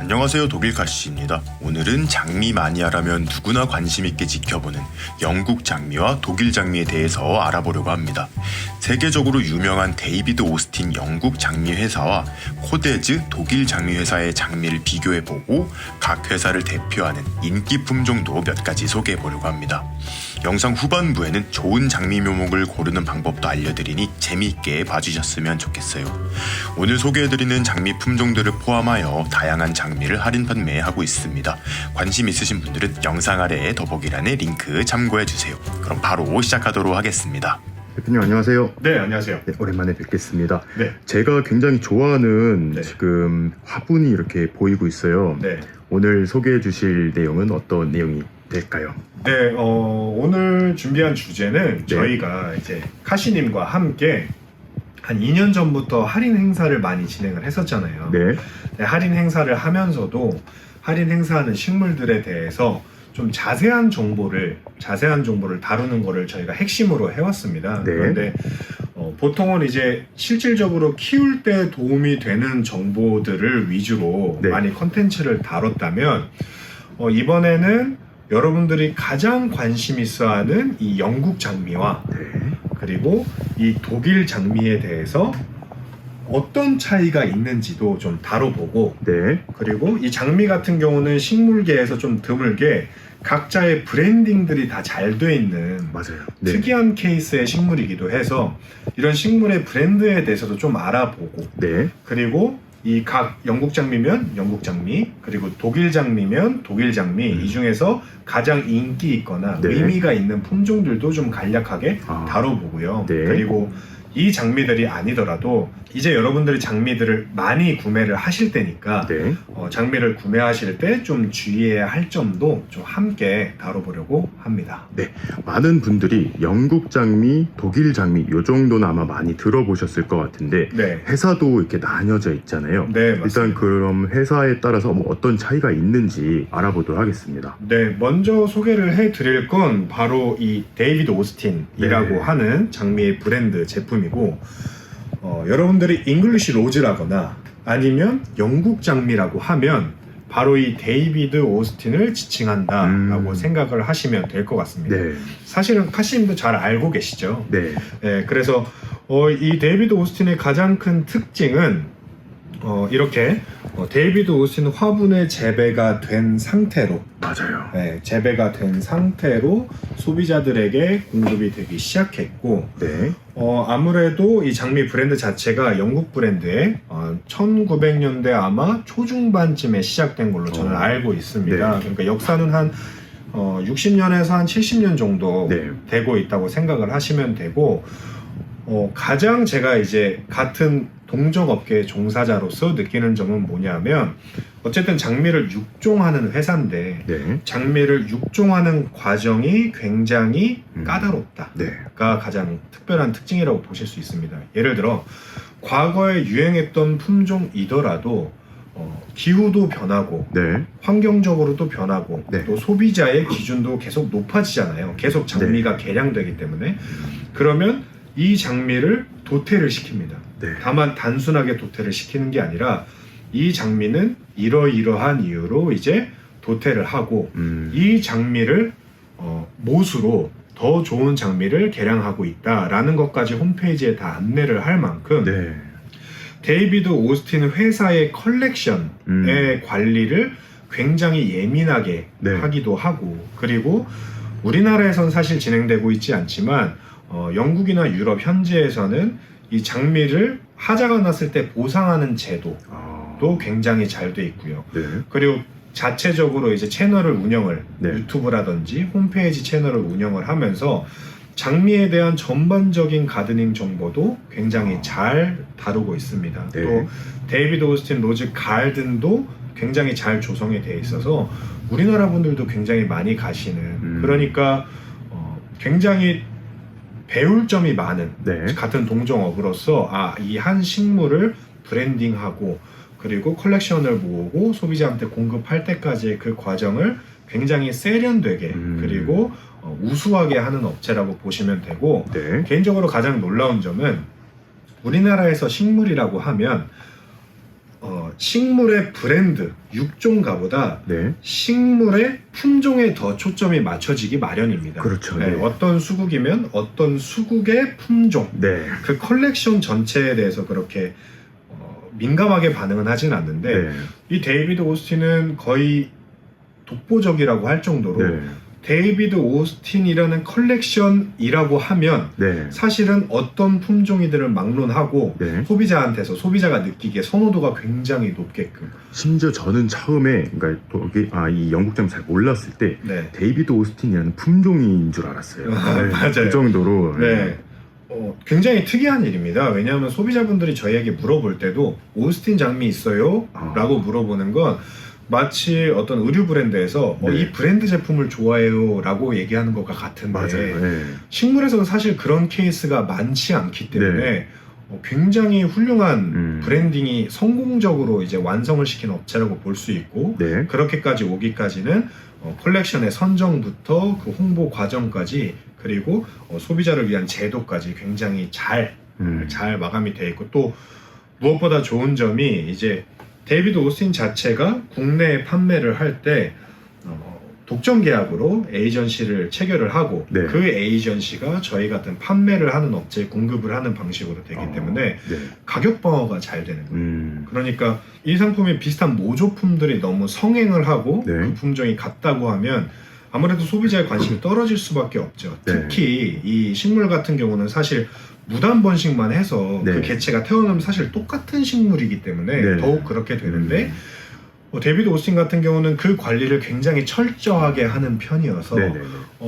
안녕하세요, 독일카시입니다. 오늘은 장미 마니아라면 누구나 관심있게 지켜보는 영국 장미와 독일 장미에 대해서 알아보려고 합니다. 세계적으로 유명한 데이비드 오스틴 영국 장미 회사와 코데즈 독일 장미 회사의 장미를 비교해보고 각 회사를 대표하는 인기 품종도 몇 가지 소개해보려고 합니다. 영상 후반부에는 좋은 장미 묘목을 고르는 방법도 알려드리니 재미있게 봐주셨으면 좋겠어요. 오늘 소개해드리는 장미 품종들을 포함하여 다양한 장미를 할인 판매하고 있습니다. 관심 있으신 분들은 영상 아래에 더보기란에 링크 참고해주세요. 그럼 바로 시작하도록 하겠습니다. 대표님 안녕하세요. 네, 안녕하세요. 네, 오랜만에 뵙겠습니다. 네. 제가 굉장히 좋아하는 네. 지금 화분이 이렇게 보이고 있어요. 네. 오늘 소개해 주실 내용은 어떤 내용이 될까요? 네, 오늘 준비한 주제는 네. 저희가 이제 카시님과 함께 한 2년 전부터 할인 행사를 많이 진행을 했었잖아요. 네. 네, 할인 행사를 하면서도 할인 행사하는 식물들에 대해서 좀 자세한 정보를 다루는 거를 저희가 핵심으로 해왔습니다. 네. 그런데 보통은 이제 실질적으로 키울 때 도움이 되는 정보들을 위주로 네. 많이 컨텐츠를 다뤘다면 이번에는 여러분들이 가장 관심 있어하는 이 영국 장미와 네. 그리고 이 독일 장미에 대해서 어떤 차이가 있는지도 좀 다뤄보고, 네. 그리고 이 장미 같은 경우는 식물계에서 좀 드물게 각자의 브랜딩들이 다 잘 돼 있는 맞아요. 네. 특이한 케이스의 식물이기도 해서 이런 식물의 브랜드에 대해서도 좀 알아보고, 네. 그리고 이 각 영국 장미면 영국 장미, 그리고 독일 장미면 독일 장미, 이 중에서 가장 인기 있거나 네. 의미가 있는 품종들도 좀 간략하게 다뤄보고요. 네. 그리고 이 장미들이 아니더라도 이제 여러분들이 장미들을 많이 구매를 하실 때니까 네. 장미를 구매하실 때 좀 주의해야 할 점도 좀 함께 다뤄보려고 합니다. 네. 많은 분들이 영국 장미, 독일 장미 요 정도는 아마 많이 들어보셨을 것 같은데 네, 회사도 이렇게 나뉘어져 있잖아요. 네, 맞습니다. 일단 그럼 회사에 따라서 뭐 어떤 차이가 있는지 알아보도록 하겠습니다. 네, 먼저 소개를 해드릴 건 바로 이 데이비드 오스틴이라고 네. 하는 장미의 브랜드 제품이고, 여러분들이 잉글리시 로즈라거나 아니면 영국 장미라고 하면 바로 이 데이비드 오스틴을 지칭한다라고 생각을 하시면 될 것 같습니다. 네. 사실은 카시님도 잘 알고 계시죠? 네. 네, 그래서 이 데이비드 오스틴의 가장 큰 특징은 이렇게 데이비드 오스틴 화분에 재배가 된 상태로, 맞아요. 네, 재배가 된 상태로 소비자들에게 공급이 되기 시작했고, 네. 아무래도 이 장미 브랜드 자체가 영국 브랜드의 1900년대 아마 초중반쯤에 시작된 걸로 저는 알고 있습니다. 네. 그러니까 역사는 한 60년에서 한 70년 정도 네. 되고 있다고 생각을 하시면 되고, 가장 제가 이제 같은 동종업계 종사자로서 느끼는 점은 뭐냐면, 어쨌든 장미를 육종하는 회사인데 네. 장미를 육종하는 과정이 굉장히 까다롭다가 네. 가장 특별한 특징이라고 보실 수 있습니다. 예를 들어 과거에 유행했던 품종이더라도 기후도 변하고 네. 환경적으로도 변하고 네. 또 소비자의 기준도 계속 높아지잖아요. 계속 장미가 개량되기 때문에. 그러면 이 장미를 도태를 시킵니다. 네. 다만 단순하게 도태를 시키는 게 아니라 이 장미는 이러이러한 이유로 이제 도태를 하고 이 장미를 모수로 더 좋은 장미를 개량하고 있다라는 것까지 홈페이지에 다 안내를 할 만큼 네. 데이비드 오스틴 회사의 컬렉션의 관리를 굉장히 예민하게 네. 하기도 하고, 그리고 우리나라에선 사실 진행되고 있지 않지만 영국이나 유럽 현지에서는 이 장미를 하자가 났을 때 보상하는 제도도 굉장히 잘 돼 있고요. 네. 그리고 자체적으로 이제 채널을 운영을, 네. 유튜브라든지 홈페이지 채널을 운영을 하면서 장미에 대한 전반적인 가드닝 정보도 굉장히 잘 다루고 있습니다. 네. 또 데이비드 오스틴 로즈 가든도 굉장히 잘 조성이 되어 있어서 우리나라 분들도 굉장히 많이 가시는, 그러니까 굉장히 배울 점이 많은, 네. 같은 동종업으로서 이 한 식물을 브랜딩하고 그리고 컬렉션을 모으고 소비자한테 공급할 때까지의 그 과정을 굉장히 세련되게 그리고 우수하게 하는 업체라고 보시면 되고, 네. 개인적으로 가장 놀라운 점은 우리나라에서 식물이라고 하면 식물의 브랜드, 육종가보다 네. 식물의 품종에 더 초점이 맞춰지기 마련입니다. 그렇죠. 네, 네. 어떤 수국이면 어떤 수국의 품종, 네. 그 컬렉션 전체에 대해서 그렇게 민감하게 반응은 하진 않는데 네. 이 데이비드 오스틴은 거의 독보적이라고 할 정도로 네. 데이비드 오스틴이라는 컬렉션이라고 하면 네. 사실은 어떤 품종이들을 막론하고 네. 소비자한테서 소비자가 느끼기에 선호도가 굉장히 높게끔. 심지어 저는 처음에 그러니까 이 영국 장미 잘 몰랐을 때 네. 데이비드 오스틴이라는 품종인 줄 알았어요. 네. 맞아요. 그 정도로. 네. 굉장히 특이한 일입니다. 왜냐하면 소비자분들이 저희에게 물어볼 때도 오스틴 장미 있어요? 라고 물어보는 건 마치 어떤 의류 브랜드에서 네. 이 브랜드 제품을 좋아해요 라고 얘기하는 것과 같은데 맞아요. 네. 식물에서는 사실 그런 케이스가 많지 않기 때문에 굉장히 훌륭한 브랜딩이 성공적으로 이제 완성을 시킨 업체라고 볼 수 있고 네. 그렇게까지 오기까지는 컬렉션의 선정부터 그 홍보 과정까지 그리고 소비자를 위한 제도까지 굉장히 잘 마감이 되어 있고 또 무엇보다 좋은 점이 이제 데이비드 오스틴 자체가 국내에 판매를 할 때 독점 계약으로 에이전시를 체결을 하고 네. 그 에이전시가 저희 같은 판매를 하는 업체에 공급을 하는 방식으로 되기 때문에 네. 가격 방어가 잘 되는 거예요. 그러니까 이 상품이 비슷한 모조품들이 너무 성행을 하고 네. 그 품종이 같다고 하면 아무래도 소비자의 관심이 떨어질 수밖에 없죠. 네. 특히 이 식물 같은 경우는 사실 무단 번식만 해서 네. 그 개체가 태어나면 사실 똑같은 식물이기 때문에 네. 더욱 그렇게 되는데 데이비드 오스틴 같은 경우는 그 관리를 굉장히 철저하게 하는 편이어서 네네네.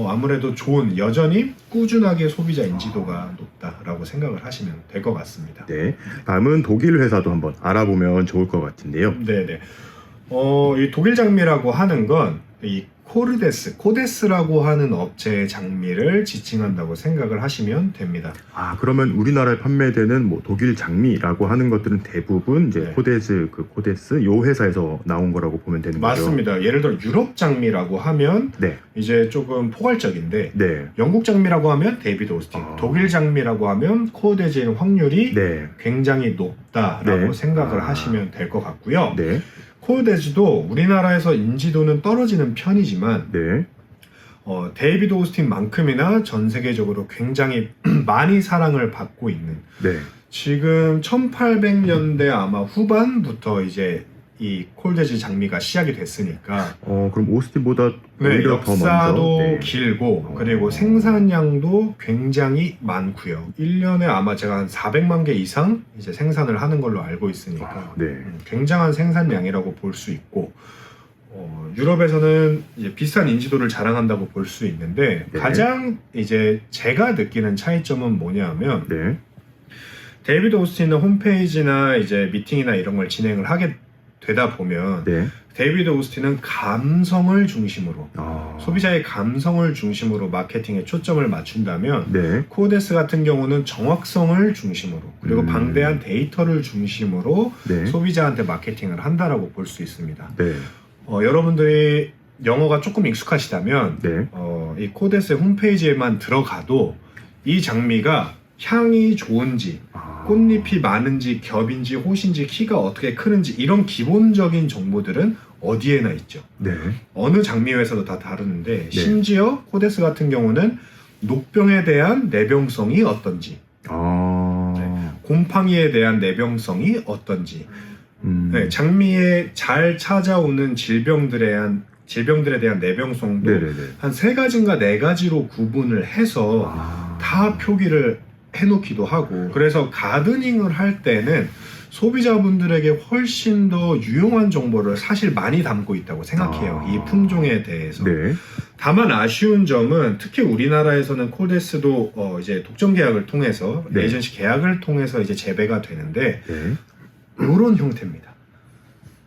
아무래도 여전히 꾸준하게 소비자 인지도가 높다라고 생각을 하시면 될 것 같습니다. 네. 다음은 독일 회사도 한번 알아보면 좋을 것 같은데요. 네네. 이 독일 장미라고 하는 건 이 코데스라고 하는 업체의 장미를 지칭한다고 생각을 하시면 됩니다. 그러면 우리나라에 판매되는 뭐 독일 장미라고 하는 것들은 대부분 이제 네. 코데스 요 회사에서 나온 거라고 보면 되는 거죠. 맞습니다. 예를 들어 유럽 장미라고 하면 네. 이제 조금 포괄적인데 네. 영국 장미라고 하면 데이비드 오스틴, 독일 장미라고 하면 코데즈인 확률이 네. 굉장히 높다라고 네. 생각을 하시면 될 것 같고요. 네. 코데즈도 우리나라에서 인지도는 떨어지는 편이지만 네. 데이비드 오스틴만큼이나 전 세계적으로 굉장히 많이 사랑을 받고 있는 네. 지금 1800년대 아마 후반부터 이제 이 콜데즈 장미가 시작이 됐으니까 그럼 오스틴보다 오히려 더 먼저. 역사도 네. 길고 그리고 생산량도 굉장히 많고요. 1년에 아마 제가 한 400만 개 이상 이제 생산을 하는 걸로 알고 있으니까 네. 굉장한 생산량이라고 볼 수 있고 유럽에서는 이제 비슷한 인지도를 자랑한다고 볼 수 있는데 네. 가장 이제 제가 느끼는 차이점은 뭐냐면 네. 데이비드 오스틴은 홈페이지나 이제 미팅이나 이런 걸 진행을 하게 되다 보면 네. 데이비드 오스틴은 감성을 중심으로 소비자의 감성을 중심으로 마케팅에 초점을 맞춘다면 네. 코데스 같은 경우는 정확성을 중심으로 그리고 방대한 데이터를 중심으로 네. 소비자한테 마케팅을 한다라고 볼 수 있습니다. 네. 여러분들이 영어가 조금 익숙하시다면 네. 이 코데스의 홈페이지에만 들어가도 이 장미가 향이 좋은지 꽃잎이 많은지 겹인지 꽃인지 키가 어떻게 크는지 이런 기본적인 정보들은 어디에나 있죠. 네. 어느 장미회사도 다 다루는데 심지어 코데스 같은 경우는 녹병에 대한 내병성이 어떤지 곰팡이에 대한 내병성이 어떤지 장미에 잘 찾아오는 질병들에 대한 내병성도 네네네. 한 3가지인가 4가지로 구분을 해서 다 표기를 해놓기도 하고 그래서 가드닝을 할 때는 소비자분들에게 훨씬 더 유용한 정보를 사실 많이 담고 있다고 생각해요. 이 품종에 대해서. 네. 다만 아쉬운 점은 특히 우리나라에서는 코데스도 이제 독점 계약을 통해서 네. 에이전시 계약을 통해서 이제 재배가 되는데 네. 이런 형태입니다.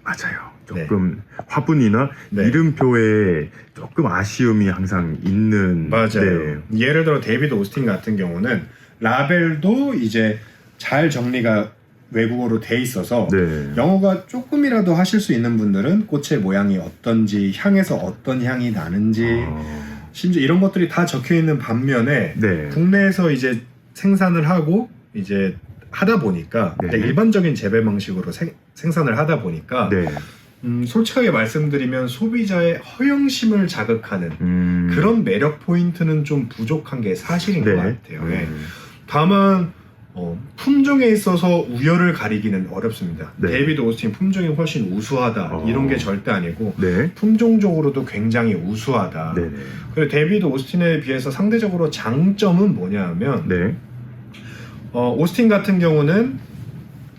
맞아요. 조금 화분이나 네. 이름표에 조금 아쉬움이 항상 있는. 맞아요. 네. 예를 들어 데이비드 오스틴 같은 경우는 라벨도 이제 잘 정리가 외국어로 돼 있어서 네. 영어가 조금이라도 하실 수 있는 분들은 꽃의 모양이 어떤지 향에서 어떤 향이 나는지 심지어 이런 것들이 다 적혀 있는 반면에 네. 국내에서 이제 생산을 하고 이제 하다 보니까 네. 그냥 일반적인 재배 방식으로 생산을 하다 보니까 네. 솔직하게 말씀드리면 소비자의 허영심을 자극하는 그런 매력 포인트는 좀 부족한 게 사실인 것 같아요. 네. 다만 품종에 있어서 우열을 가리기는 어렵습니다. 네. 데이비드 오스틴 품종이 훨씬 우수하다 이런 게 절대 아니고 네. 품종적으로도 굉장히 우수하다. 네네. 그리고 데이비드 오스틴에 비해서 상대적으로 장점은 뭐냐 하면 네. 오스틴 같은 경우는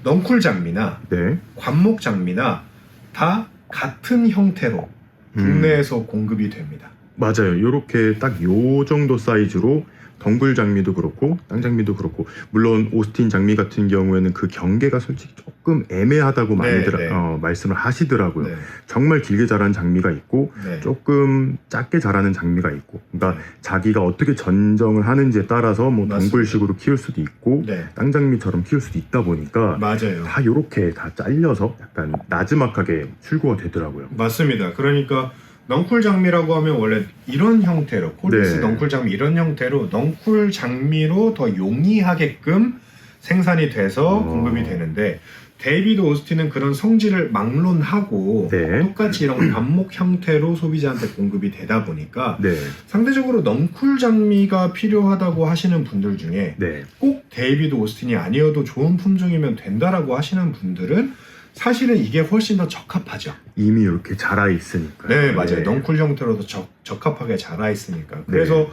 넝쿨 장미나 네. 관목 장미나 다 같은 형태로 국내에서 공급이 됩니다. 맞아요. 요렇게 딱 요 정도 사이즈로 덩굴 장미도 그렇고 땅장미도 그렇고, 물론 오스틴 장미 같은 경우에는 그 경계가 솔직히 조금 애매하다고 많이들 말씀을 하시더라고요. 네. 정말 길게 자라는 장미가 있고 네. 조금 작게 자라는 장미가 있고, 그러니까 네. 자기가 어떻게 전정을 하는지에 따라서 뭐 맞습니다. 덩굴식으로 키울 수도 있고 네. 땅장미처럼 키울 수도 있다 보니까 맞아요. 다 요렇게 다 잘려서 약간 나지막하게 출고가 되더라고요. 맞습니다. 그러니까 넝쿨 장미라고 하면 원래 이런 형태로 콜리스 네. 넝쿨 장미 이런 형태로 넝쿨 장미로 더 용이하게끔 생산이 돼서 공급이 되는데, 데이비드 오스틴은 그런 성질을 막론하고 네. 똑같이 이런 관목 형태로 소비자한테 공급이 되다 보니까 네. 상대적으로 넝쿨 장미가 필요하다고 하시는 분들 중에 네. 꼭 데이비드 오스틴이 아니어도 좋은 품종이면 된다라고 하시는 분들은 사실은 이게 훨씬 더 적합하죠. 이미 이렇게 자라 있으니까. 네, 맞아요. 넝쿨 형태로도 적합하게 자라 있으니까. 그래서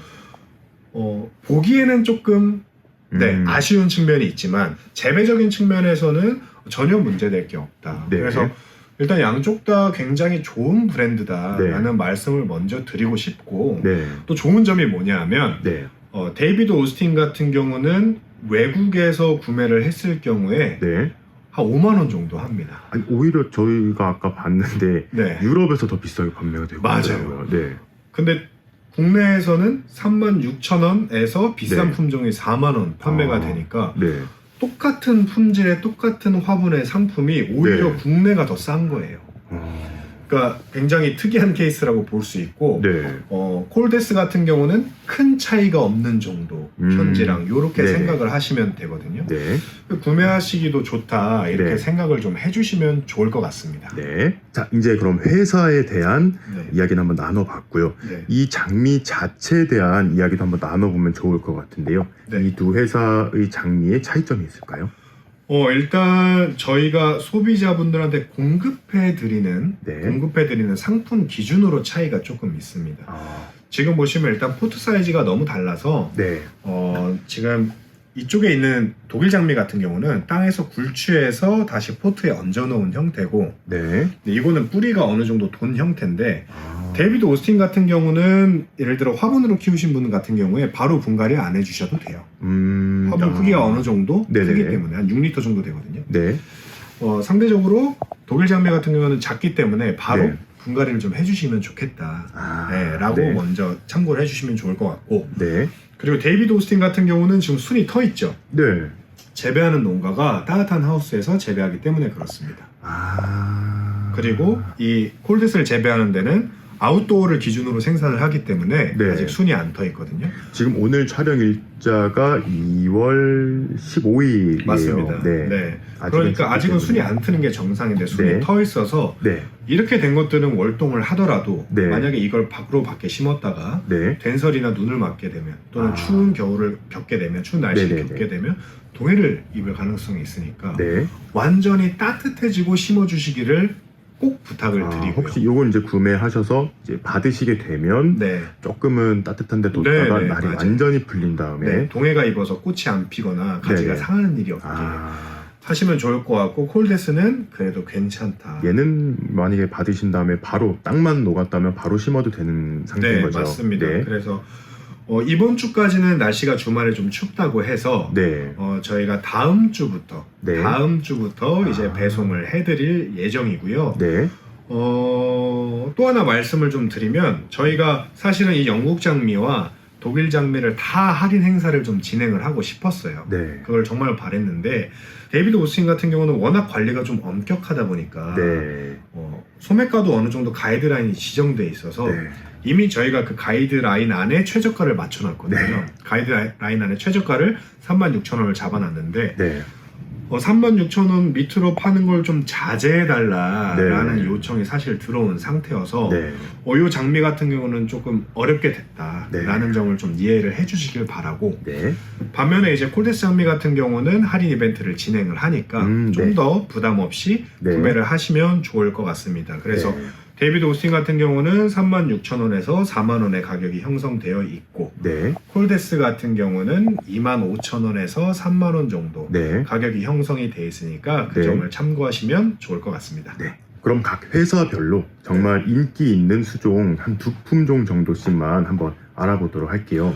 보기에는 조금 아쉬운 측면이 있지만 재배적인 측면에서는 전혀 문제될 게 없다. 네. 그래서 일단 양쪽 다 굉장히 좋은 브랜드다라는 말씀을 먼저 드리고 싶고, 네. 또 좋은 점이 뭐냐 하면 네. 데이비드 오스틴 같은 경우는 외국에서 구매를 했을 경우에 네. 한 5만 원 정도 합니다. 아니, 오히려 저희가 아까 봤는데 네. 유럽에서 더 비싸게 판매가 되고 맞아요. 있더라고요. 네. 근데 국내에서는 36,000원에서 비싼 네. 품종이 4만 원 판매가 되니까 네. 똑같은 품질의 똑같은 화분의 상품이 오히려 네. 국내가 더 싼 거예요. 그러니까 굉장히 특이한 케이스라고 볼 수 있고, 네. 콜데스 같은 경우는 큰 차이가 없는 정도 현지랑 이렇게 네. 생각을 하시면 되거든요. 네. 구매하시기도 좋다 이렇게 네. 생각을 좀 해주시면 좋을 것 같습니다. 네. 자, 이제 그럼 회사에 대한 네. 이야기는 한번 나눠봤고요. 네. 이 장미 자체에 대한 이야기도 한번 나눠보면 좋을 것 같은데요. 네. 이 두 회사의 장미의 차이점이 있을까요? 일단 저희가 소비자분들한테 공급해드리는 네. 상품 기준으로 차이가 조금 있습니다. 지금 보시면 일단 포트 사이즈가 너무 달라서 네. 지금 이쪽에 있는 독일 장미 같은 경우는 땅에서 굴추해서 다시 포트에 얹어 놓은 형태고, 네. 이거는 뿌리가 어느 정도 돈 형태인데, 데이비드 오스틴 같은 경우는 예를 들어 화분으로 키우신 분 같은 경우에 바로 분갈이 안 해주셔도 돼요. 화분 크기가 어느 정도 네네. 크기 때문에 한 6리터 정도 되거든요. 네. 상대적으로 독일 장미 같은 경우는 작기 때문에 바로 네. 분갈이를 좀 해주시면 좋겠다. 라고 네. 먼저 참고를 해주시면 좋을 것 같고, 네. 그리고 데이비드 오스틴 같은 경우는 지금 순이 터 있죠. 네. 재배하는 농가가 따뜻한 하우스에서 재배하기 때문에 그렇습니다. 그리고 이 콜데스를 재배하는 데는 아웃도어를 기준으로 생산을 하기 때문에 네. 아직 순이 안 터 있거든요. 지금 오늘 촬영 일자가 2월 15일이에요. 맞습니다. 네. 그러니까 아직은 순이 안 트는 게 정상인데 순이 네. 터 있어서 네. 이렇게 된 것들은 월동을 하더라도 네. 만약에 이걸 밖에 심었다가 네. 된설이나 눈을 맞게 되면 또는 추운 겨울을 겪게 되면 추운 날씨를 네네네. 겪게 되면 동해를 입을 가능성이 있으니까 네. 완전히 따뜻해지고 심어주시기를 꼭 부탁을 드리고요. 혹시 요건 이제 구매하셔서 이제 받으시게 되면 네. 조금은 따뜻한데 뒀다가 네, 날이 맞아요. 완전히 풀린 다음에 네, 동해가 입어서 꽃이 안 피거나 가지가 네네. 상하는 일이 없게 하시면 좋을 것 같고, 콜데스는 그래도 괜찮다. 얘는 만약에 받으신 다음에 바로 땅만 녹았다면 바로 심어도 되는 상태인 네, 거죠. 맞습니다. 네. 그래서 이번 주까지는 날씨가 주말에 좀 춥다고 해서 네. 저희가 다음 주부터 네. 이제 배송을 해드릴 예정이고요. 네. 또 하나 말씀을 좀 드리면, 저희가 사실은 이 영국 장미와 독일 장미를 다 할인 행사를 좀 진행을 하고 싶었어요. 네. 그걸 정말 바랬는데, 데이비드 오스틴 같은 경우는 워낙 관리가 좀 엄격하다 보니까 네. 소매가도 어느 정도 가이드라인이 지정돼 있어서 네. 이미 저희가 그 가이드라인 안에 최저가를 맞춰놨거든요. 네. 가이드라인 안에 최저가를 36,000원을 잡아놨는데 네. 36,000원 밑으로 파는 걸 좀 자제해달라라는 네. 요청이 사실 들어온 상태여서 네. 이 장미 같은 경우는 조금 어렵게 됐다라는 네. 점을 좀 이해를 해주시길 바라고 네. 반면에 이제 콜데스 장미 같은 경우는 할인 이벤트를 진행을 하니까 좀 네. 더 부담 없이 네. 구매를 하시면 좋을 것 같습니다. 그래서 네. 데이비드 오스틴 같은 경우는 36,000원에서 4만원의 가격이 형성되어 있고 네. 콜데스 같은 경우는 25,000원에서 3만원 정도 네. 가격이 형성이 되어 있으니까 그 네. 점을 참고하시면 좋을 것 같습니다. 네. 그럼 각 회사별로 정말 인기 있는 수종 한 2품종 정도씩만 한번 알아보도록 할게요.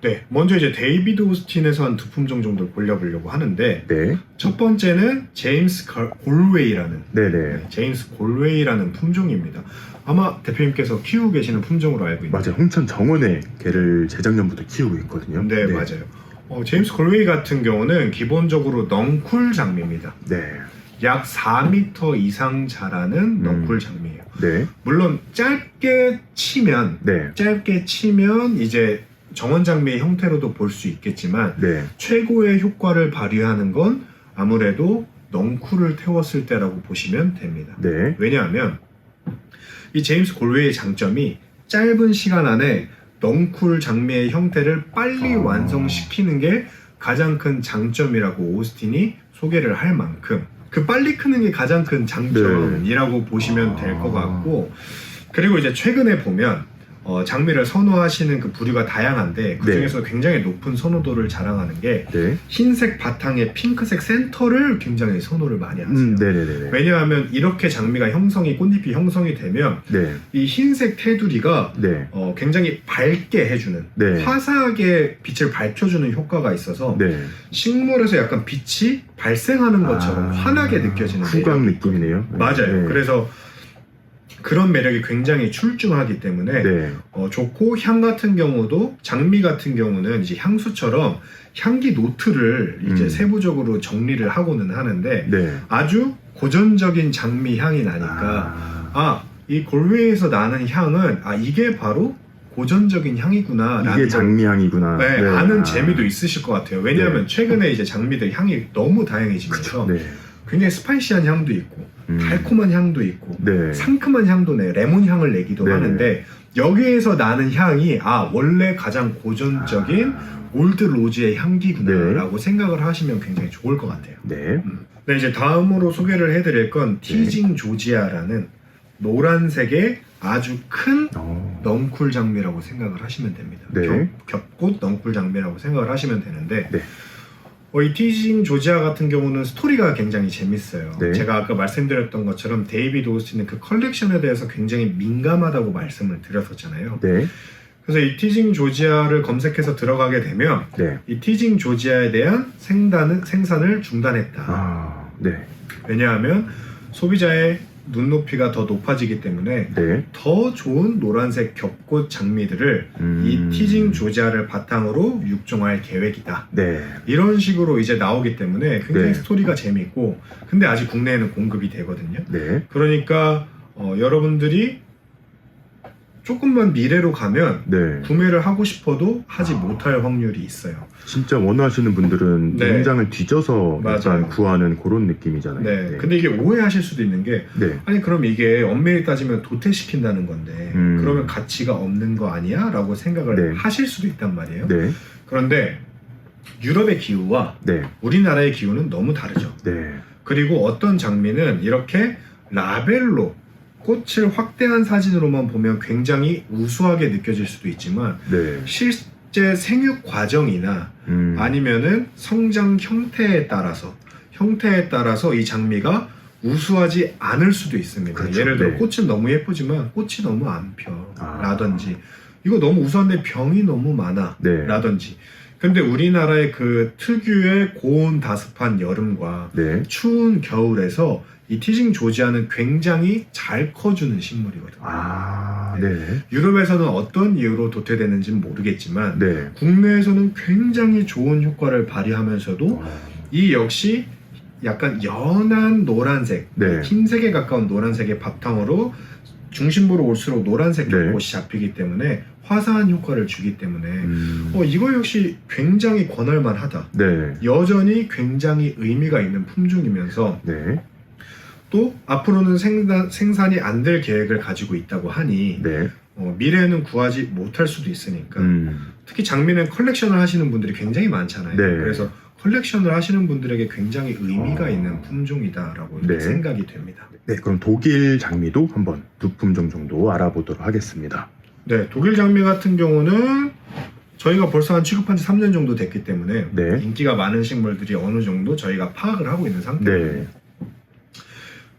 네, 먼저 이제 데이비드 오스틴에서 한 2품종 정도를 골려보려고 하는데 네. 첫 번째는 제임스 골웨이라는 네네. 제임스 골웨이라는 품종입니다. 아마 대표님께서 키우고 계시는 품종으로 알고 있는데 맞아요. 홍천 정원에 개를 재작년부터 키우고 있거든요. 네, 맞아요. 제임스 골웨이 같은 경우는 기본적으로 넝쿨 장미입니다. 네. 약 4m 이상 자라는 넝쿨 장미예요. 네. 물론 짧게 치면 네. 이제 정원 장미의 형태로도 볼 수 있겠지만 네. 최고의 효과를 발휘하는 건 아무래도 넝쿨을 태웠을 때라고 보시면 됩니다. 네. 왜냐하면 이 제임스 골웨이의 장점이 짧은 시간 안에 넝쿨 장미의 형태를 빨리 완성시키는 게 가장 큰 장점이라고 오스틴이 소개를 할 만큼 그 빨리 크는 게 가장 큰 장점이라고 보시면 될 것 같고 그리고 이제 최근에 보면 장미를 선호하시는 그 부류가 다양한데 그 중에서 굉장히 높은 선호도를 자랑하는 게 네. 흰색 바탕에 핑크색 센터를 굉장히 선호를 많이 하세요. 네네네. 왜냐하면 이렇게 장미가 꽃잎이 형성이 되면 네. 이 흰색 테두리가 네. 굉장히 밝게 해주는 네. 화사하게 빛을 밝혀주는 효과가 있어서 네. 식물에서 약간 빛이 발생하는 것처럼 환하게 느껴지는 후광 매력이 느낌이네요. 맞아요. 네. 그래서 그런 매력이 굉장히 출중하기 때문에 네. 좋고 향 같은 경우도 장미 같은 경우는 이제 향수처럼 향기 노트를 이제 세부적으로 정리를 하고는 하는데 네. 아주 고전적인 장미 향이 나니까 이 골웨이에서 나는 향은 이게 바로 고전적인 향이구나. 이게 장미향이구나. 네, 아는 재미도 있으실 것 같아요. 왜냐하면 최근에 이제 장미들 향이 너무 다양해지면서 네. 굉장히 스파이시한 향도 있고 달콤한 향도 있고 네. 상큼한 향도 레몬 향을 내기도 네. 하는데 여기에서 나는 향이 원래 가장 고전적인 올드 로즈의 향기구나라고 생각을 하시면 굉장히 좋을 것 같아요. 네. 네, 이제 다음으로 소개를 해드릴 건 티징 조지아라는 노란색의 아주 큰 넝쿨 장미라고 생각을 하시면 됩니다. 네. 겹꽃 넝쿨 장미라고 생각을 하시면 되는데 네. 이 티징 조지아 같은 경우는 스토리가 굉장히 재밌어요. 네. 제가 아까 말씀드렸던 것처럼 데이비드 오스틴은 그 컬렉션에 대해서 굉장히 민감하다고 말씀을 드렸었잖아요. 네. 그래서 이 티징 조지아를 검색해서 들어가게 되면 네. 이 티징 조지아에 대한 생산을 중단했다. 네. 왜냐하면 소비자의 눈높이가 더 높아지기 때문에 네. 더 좋은 노란색 겹꽃 장미들을 이 티징 조지아를 바탕으로 육종할 계획이다. 네. 이런 식으로 이제 나오기 때문에 굉장히 네. 스토리가 재밌고 근데 아직 국내에는 공급이 되거든요. 네. 그러니까 여러분들이 조금만 미래로 가면 네. 구매를 하고 싶어도 하지 못할 확률이 있어요. 진짜 원하시는 분들은 네. 농장을 뒤져서 맞아요. 약간 구하는 그런 느낌이잖아요. 네. 근데 이게 오해하실 수도 있는 게 네. 아니 그럼 이게 엄밀히 따지면 도태시킨다는 건데 그러면 가치가 없는 거 아니야? 라고 생각을 네. 하실 수도 있단 말이에요. 네. 그런데 유럽의 기후와 네. 우리나라의 기후는 너무 다르죠. 네. 그리고 어떤 장미는 이렇게 라벨로 꽃을 확대한 사진으로만 보면 굉장히 우수하게 느껴질 수도 있지만 네. 실제 생육 과정이나 아니면은 성장 형태에 따라서 이 장미가 우수하지 않을 수도 있습니다. 그렇죠. 예를 들어 네. 꽃은 너무 예쁘지만 꽃이 너무 안 펴 라든지 이거 너무 우수한데 병이 너무 많아 네. 라든지 근데 우리나라의 그 특유의 고온다습한 여름과 네. 추운 겨울에서 이 티징 조지아는 굉장히 잘 커주는 식물이거든요. 네. 유럽에서는 어떤 이유로 도태되는지는 모르겠지만 네. 국내에서는 굉장히 좋은 효과를 발휘하면서도 이 역시 약간 연한 노란색, 네. 흰색에 가까운 노란색의 바탕으로 중심부로 올수록 노란색 네. 겹꽃이 잡히기 때문에 화사한 효과를 주기 때문에 이거 역시 굉장히 권할만하다. 네. 여전히 굉장히 의미가 있는 품종이면서 네. 또 앞으로는 생산이 안 될 계획을 가지고 있다고 하니 네. 미래에는 구하지 못할 수도 있으니까 특히 장미는 컬렉션을 하시는 분들이 굉장히 많잖아요. 네. 그래서 컬렉션을 하시는 분들에게 굉장히 의미가 있는 품종이다라고 네. 생각이 됩니다. 네, 그럼 독일 장미도 한번 두 품종 정도 알아보도록 하겠습니다. 네, 독일 장미 같은 경우는 저희가 벌써 한 취급한 지 3년 정도 됐기 때문에 네. 인기가 많은 식물들이 어느 정도 저희가 파악을 하고 있는 상태예요. 네.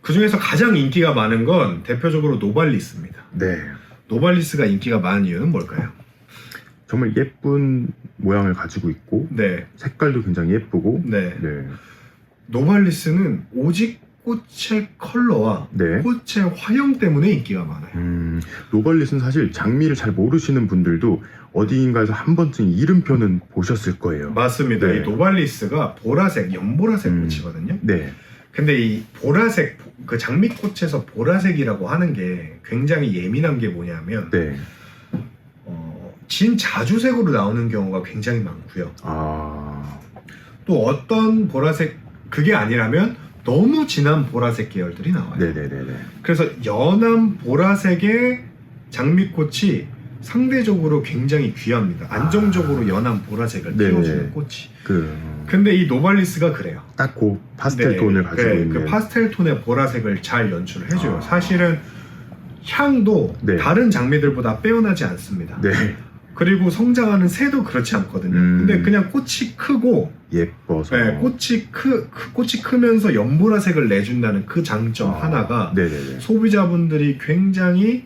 그 중에서 가장 인기가 많은 건 대표적으로 노발리스입니다. 네. 노발리스가 인기가 많은 이유는 뭘까요? 정말 예쁜 모양을 가지고 있고 네, 색깔도 굉장히 예쁘고 네. 네. 노발리스는 오직 꽃의 컬러와 네. 꽃의 화형 때문에 인기가 많아요. 노발릿은 사실 장미를 잘 모르시는 분들도 어디인가에서 한 번쯤 이름표는 보셨을 거예요. 맞습니다. 네. 이 노발리스가 보라색, 연보라색 꽃이거든요. 네. 근데 이 보라색, 그 장미꽃에서 보라색이라고 하는 게 굉장히 예민한 게 뭐냐면 네. 진 자주색으로 나오는 경우가 굉장히 많고요. 아. 또 어떤 보라색, 그게 아니라면 너무 진한 보라색 계열들이 나와요. 네네네네. 그래서 연한 보라색의 장미꽃이 상대적으로 굉장히 귀합니다. 안정적으로 연한 보라색을 네네. 띄워주는 꽃이. 그 근데 이 노발리스가 그래요. 딱 그 파스텔 네, 톤을 가지고 네, 있는. 그 파스텔 톤의 보라색을 잘 연출을 해줘요. 아. 사실은 향도 네. 다른 장미들보다 빼어나지 않습니다. 네. 그리고 성장하는 새도 그렇지 않거든요. 근데 그냥 꽃이 크고 예뻐서. 네, 꽃이 크면서 연보라색을 내준다는 그 장점 하나가 네네네. 소비자분들이 굉장히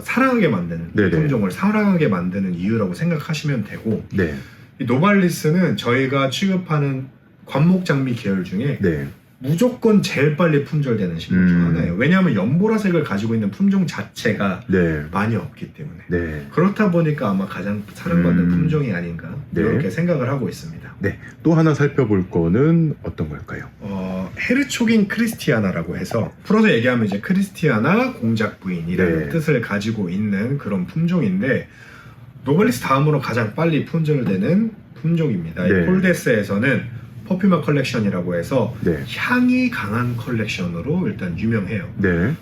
사랑하게 만드는, 네네. 이 품종을 사랑하게 만드는 이유라고 생각하시면 되고, 네. 이 노발리스는 저희가 취급하는 관목장미 계열 중에 네. 무조건 제일 빨리 품절되는 식물 중 하나예요. 왜냐하면 연보라색을 가지고 있는 품종 자체가 네. 많이 없기 때문에. 네. 그렇다 보니까 아마 가장 사랑받는 품종이 아닌가 네. 이렇게 생각을 하고 있습니다. 네. 또 하나 살펴볼 거는 어떤 걸까요? 헤르초긴 크리스티아나라고 해서 풀어서 얘기하면 이제 크리스티아나 공작 부인이라는 네. 뜻을 가지고 있는 그런 품종인데 노발리스 다음으로 가장 빨리 품절되는 품종입니다. 네. 이 폴데스에서는 퍼퓸화 컬렉션이라고 해서 네. 향이 강한 컬렉션으로 일단 유명해요. 네.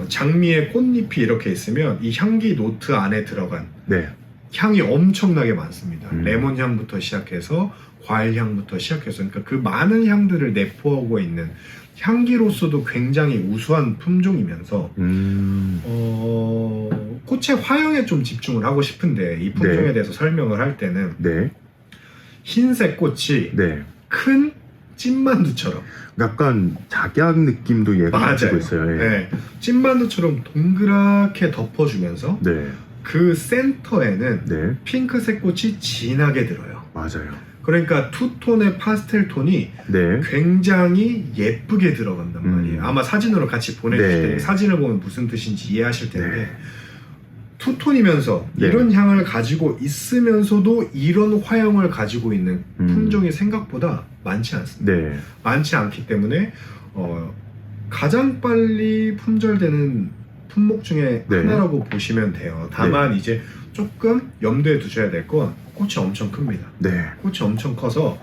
장미의 꽃잎이 이렇게 있으면 이 향기 노트 안에 들어간 네. 향이 엄청나게 많습니다. 음. 레몬 향부터 시작해서 과일 향부터 시작해서 그러니까 그 많은 향들을 내포하고 있는 향기로서도 굉장히 우수한 품종이면서 꽃의 화형에 좀 집중을 하고 싶은데 이 품종에 네. 대해서 설명을 할 때는 네. 흰색 꽃이 네. 큰 찐만두처럼 약간 작약 느낌도 얘가 가지고 있어요. 예. 네. 찐만두처럼 동그랗게 덮어주면서 네. 그 센터에는 네. 핑크색 꽃이 진하게 들어요. 맞아요. 그러니까 투톤의 파스텔 톤이 네. 굉장히 예쁘게 들어간단 말이에요. 아마 사진으로 같이 보내주실 네. 텐데 사진을 보면 무슨 뜻인지 이해하실 텐데 네. 투톤이면서 네. 이런 향을 가지고 있으면서도 이런 화형을 가지고 있는 품종이 생각보다 많지 않습니다. 네. 많지 않기 때문에 가장 빨리 품절되는 품목 중에 네. 하나라고 보시면 돼요. 다만 이제 조금 염두에 두셔야 될 건 꽃이 엄청 큽니다. 네. 꽃이 엄청 커서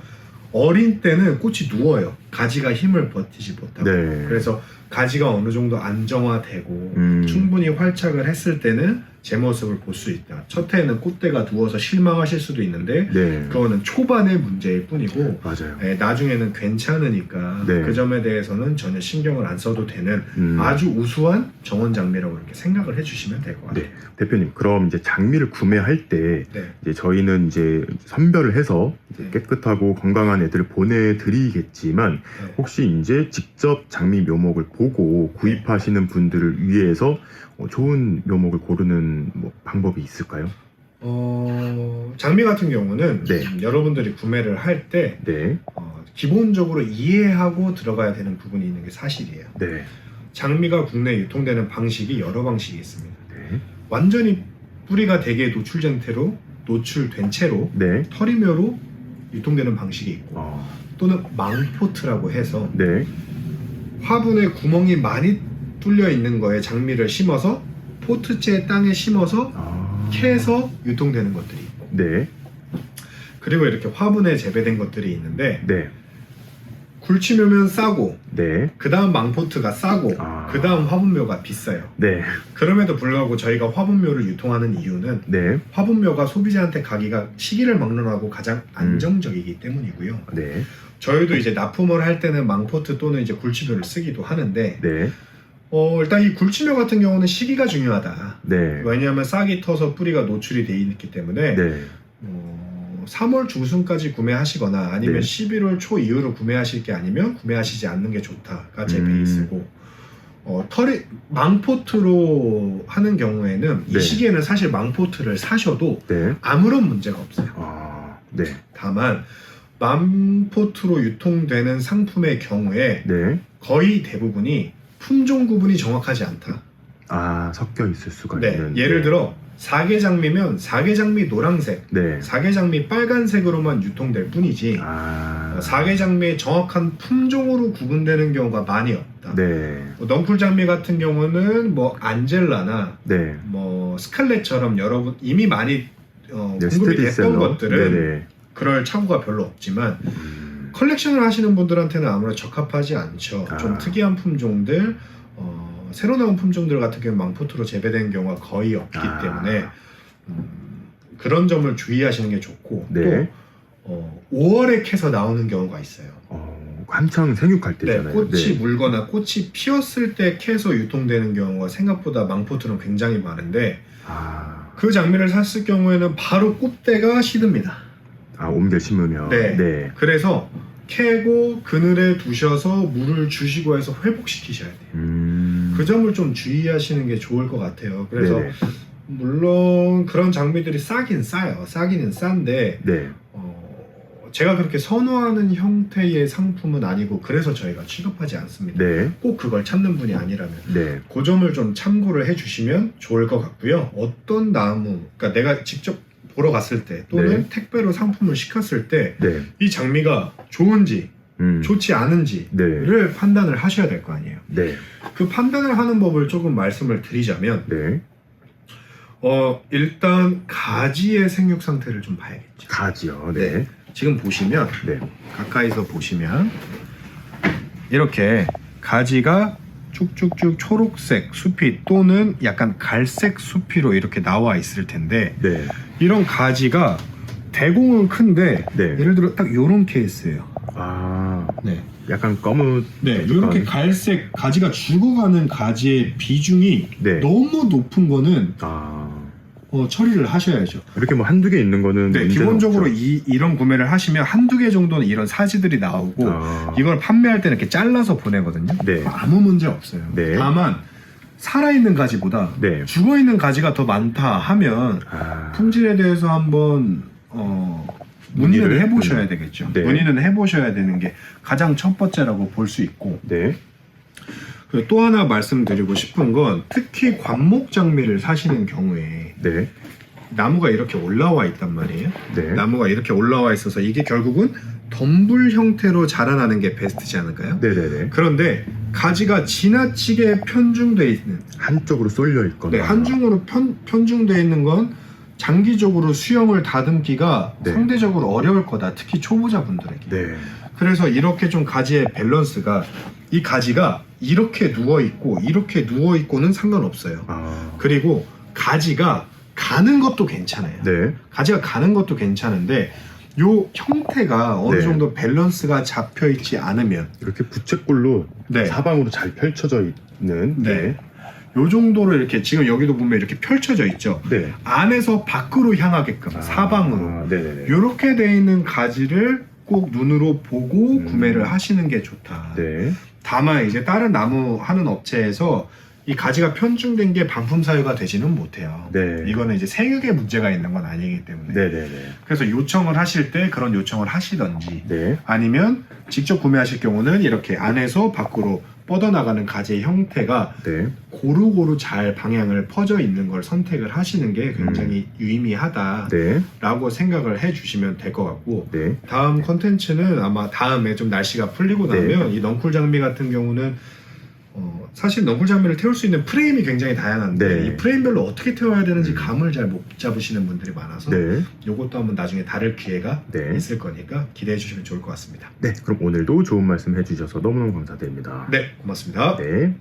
어린 때는 꽃이 누워요. 가지가 힘을 버티지 못하고. 네. 그래서 가지가 어느 정도 안정화되고 충분히 활착을 했을 때는 제 모습을 볼 수 있다. 첫 해에는 꽃대가 누워서 실망하실 수도 있는데 네. 그거는 초반의 문제일 뿐이고 맞아요. 나중에는 괜찮으니까 네. 그 점에 대해서는 전혀 신경을 안 써도 되는 아주 우수한 정원 장미라고 이렇게 생각을 해주시면 될 것 같아요. 네. 대표님, 그럼 이제 장미를 구매할 때 네. 이제 저희는 이제 선별을 해서 이제 네. 깨끗하고 건강한 애들을 보내드리겠지만 네. 혹시 이제 직접 장미 묘목을 보고 구입하시는 분들을 위해서 좋은 묘목을 고르는 뭐 방법이 있을까요? 장미 같은 경우는 네. 여러분들이 구매를 할 때 네. 기본적으로 이해하고 들어가야 되는 부분이 있는 게 사실이에요. 네. 장미가 국내에 유통되는 방식이 여러 방식이 있습니다. 네. 완전히 뿌리가 대게 노출된 채로 네. 털이묘로 유통되는 방식이 있고 또는 망포트라고 해서 네. 화분에 구멍이 많이 뚫려 있는 거에 장미를 심어서 포트째 땅에 심어서 캐서 유통되는 것들이 있고, 네. 그리고 이렇게 화분에 재배된 것들이 있는데 네. 굴치묘면 싸고, 네. 그 다음 망포트가 싸고, 그 다음 화분묘가 비싸요. 네. 그럼에도 불구하고 저희가 화분묘를 유통하는 이유는 네. 화분묘가 소비자한테 가기가 시기를 막론하고 가장 안정적이기 때문이고요. 네. 저희도 이제 납품을 할 때는 망포트 또는 이제 굴치묘를 쓰기도 하는데, 네. 일단 이 굴치묘 같은 경우는 시기가 중요하다. 네. 왜냐하면 싹이 터서 뿌리가 노출이 돼 있기 때문에 네. 3월 중순까지 구매하시거나 아니면 네. 11월 초 이후로 구매하실 게 아니면 구매하시지 않는 게 좋다가 제 베이스고, 망포트로 하는 경우에는 네. 이 시기에는 사실 망포트를 사셔도 네. 아무런 문제가 없어요. 네. 다만 망포트로 유통되는 상품의 경우에 네. 거의 대부분이 품종 구분이 정확하지 않다. 섞여 있을 수가 네, 있는. 예를 들어 사계장미면 사계장미 노란색, 네. 사계장미 빨간색으로만 유통될 뿐이지 사계장미의 정확한 품종으로 구분되는 경우가 많이 없다. 네. 넝쿨장미 같은 경우는 뭐 안젤라나 네. 뭐 스칼렛처럼 여러분 이미 많이 네, 공급이 스테디셀러. 됐던 것들은 네네. 그럴 차후가 별로 없지만 컬렉션을 하시는 분들한테는 아무래도 적합하지 않죠. 좀 특이한 품종들, 새로 나온 품종들 같은 경우 망포트로 재배된 경우가 거의 없기 때문에 그런 점을 주의하시는 게 좋고, 네. 또 5월에 캐서 나오는 경우가 있어요. 한창 생육할 네, 때잖아요. 꽃이 물거나 꽃이 피었을 때 캐서 유통되는 경우가 생각보다 망포트는 굉장히 많은데 그 장미를 샀을 경우에는 바로 꽃대가 시듭니다. 옮겨 심으면. 네. 네. 그래서 캐고 그늘에 두셔서 물을 주시고 해서 회복시키셔야 돼요. 그 점을 좀 주의하시는 게 좋을 것 같아요. 그래서 네네. 물론 그런 장미들이 싸긴 싸요. 싸기는 싼데 네. 제가 그렇게 선호하는 형태의 상품은 아니고 그래서 저희가 취급하지 않습니다. 네. 꼭 그걸 찾는 분이 아니라면 네. 그 점을 좀 참고를 해주시면 좋을 것 같고요. 어떤 나무, 그러니까 내가 직접 보러 갔을 때 또는 네. 택배로 상품을 시켰을 때 이 네. 장미가 좋은지 좋지 않은지를 네. 판단을 하셔야 될 거 아니에요. 네. 그 판단을 하는 법을 조금 말씀을 드리자면 네. 일단 가지의 생육 상태를 좀 봐야겠죠. 가지요. 네. 지금 보시면 네. 가까이서 보시면 이렇게 가지가 쭉쭉쭉 초록색 수피 또는 약간 갈색 수피로 이렇게 나와 있을 텐데 네. 이런 가지가 대공은 큰데 네. 예를 들어 딱 요런 케이스예요. 네. 약간 검은. 네, 이렇게 갈색 가지가 죽어가는 가지의 비중이 네. 너무 높은 거는 처리를 하셔야죠. 이렇게 뭐 한두 개 있는 거는. 네, 문제는 기본적으로 없죠. 이런 구매를 하시면 한두 개 정도는 이런 사지들이 나오고 이걸 판매할 때는 이렇게 잘라서 보내거든요. 네. 아무 문제 없어요. 네. 다만 살아있는 가지보다 네. 죽어있는 가지가 더 많다 하면 품질에 대해서 한번 문의를 해보셔야 되겠죠. 네. 문의는 해보셔야 되는 게 가장 첫 번째라고 볼 수 있고, 네. 그리고 또 하나 말씀드리고 싶은 건 특히 관목 장미를 사시는 경우에 네. 나무가 이렇게 올라와 있단 말이에요. 네. 나무가 이렇게 올라와 있어서 이게 결국은 덤불 형태로 자라나는 게 베스트지 않을까요? 네네네. 그런데 가지가 지나치게 편중돼 있는, 한쪽으로 쏠려 있거나. 네, 한중으로 편중돼 있는 건 장기적으로 수영을 다듬기가 네. 상대적으로 어려울 거다. 특히 초보자분들에게. 네. 그래서 이렇게 좀 가지의 밸런스가, 이 가지가 이렇게 누워 있고 이렇게 누워 있고는 상관없어요. 그리고 가지가 가는 것도 괜찮아요. 네. 가지가 가는 것도 괜찮은데 요 형태가 어느 네. 정도 밸런스가 잡혀 있지 않으면, 이렇게 부채꼴로 네. 사방으로 잘 펼쳐져 있는. 네. 요 정도로 이렇게 지금 여기도 보면 이렇게 펼쳐져 있죠. 네. 안에서 밖으로 향하게끔 사방으로 네네네. 이렇게 돼 있는 가지를 꼭 눈으로 보고 구매를 하시는 게 좋다. 네. 다만 이제 다른 나무 하는 업체에서 이 가지가 편중된 게 반품 사유가 되지는 못해요. 네. 이거는 이제 생육에 문제가 있는 건 아니기 때문에. 네네네. 그래서 요청을 하실 때 그런 요청을 하시던지, 네. 아니면 직접 구매하실 경우는 이렇게 안에서 밖으로 뻗어나가는 가지의 형태가 네. 고루고루 잘 방향을 퍼져 있는 걸 선택을 하시는 게 굉장히 유의미하다라고 네. 생각을 해주시면 될 것 같고, 네. 다음 컨텐츠는 아마 다음에 좀 날씨가 풀리고 나면 이 넝쿨 장미 같은 경우는 사실 넝쿨 장미를 태울 수 있는 프레임이 굉장히 다양한데 네. 이 프레임별로 어떻게 태워야 되는지 감을 잘 못 잡으시는 분들이 많아서 네. 이것도 한번 나중에 다룰 기회가 네. 있을 거니까 기대해 주시면 좋을 것 같습니다. 네, 그럼 오늘도 좋은 말씀 해주셔서 너무너무 감사드립니다. 네, 고맙습니다. 네.